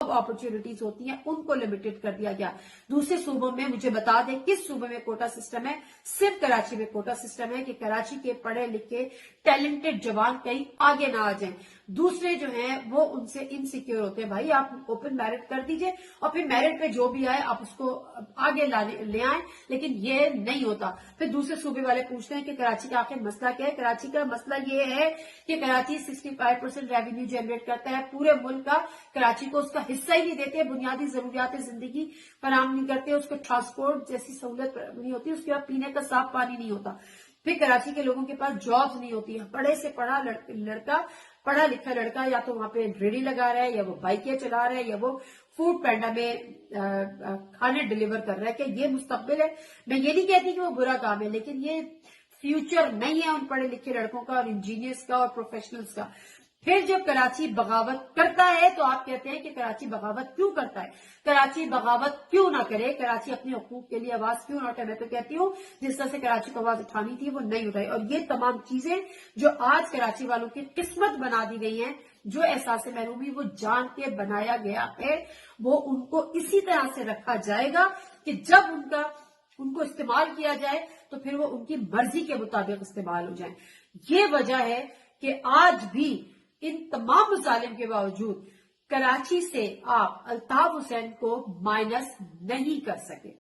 Opportunities होती हैं उनको लिमिटेड कर दिया गया। दूसरे सूबों में मुझे बता दें किस सूबे में कोटा सिस्टम है, सिर्फ कराची में कोटा सिस्टम है कि कराची के पढ़े लिखे टैलेंटेड जवान कहीं आगे ना आ जाएं। दूसरे जो हैं वो उनसे इनसिक्योर होते हैं, भाई आप ओपन मैरिट कर दीजिए और फिर मैरिट पे जो भी आए आप उसको आगे ले आए, लेकिन ये नहीं होता। फिर दूसरे सूबे वाले पूछते हैं कि कराची का आखिर मसला क्या है। कराची का मसला ये है कि कराची 65% रेवेन्यू जनरेट करता है पूरे मुल्क का, कराची को उसका हिस्सा ही नहीं देते, बुनियादी जरूरियात जिंदगी फराहम नहीं करते, उसको ट्रांसपोर्ट जैसी सहूलत नहीं होती, उसके बाद पीने का साफ पानी नहीं होता। फिर कराची के लोगों के पास जॉब्स नहीं होती है, बड़े से पढ़ा लिखा लड़का या तो वहां पे रेडी लगा रहा है, या वो बाइकें चला रहा है, या वो फूड पैंडा में खाने डिलीवर कर रहा है। कि ये मुस्तकबिल है? मैं ये नहीं कहती कि वो बुरा काम है, लेकिन ये फ्यूचर नहीं है उन पढ़े लिखे लड़कों का और इंजीनियर्स का और प्रोफेशनल्स का। फिर जब कराची बगावत करता है तो आप कहते हैं कि कराची बगावत क्यों करता है? कराची बगावत क्यों ना करे? कराची अपने हकूक के लिए आवाज क्यों ना उठाए? मैं तो कहती हूँ जिस तरह से कराची को आवाज उठानी थी वो नहीं उठाई, और ये तमाम चीजें जो आज कराची वालों की किस्मत बना दी गई हैं, जो एहसास महरूमी वो जान के बनाया गया है, वो उनको इसी तरह से रखा जाएगा कि जब उनको इस्तेमाल किया जाए तो फिर वो उनकी मर्जी के मुताबिक इस्तेमाल हो जाए। ये वजह है कि आज भी इन तमाम मुसालिम के बावजूद कराची से आप अल्ताफ हुसैन को माइनस नहीं कर सके।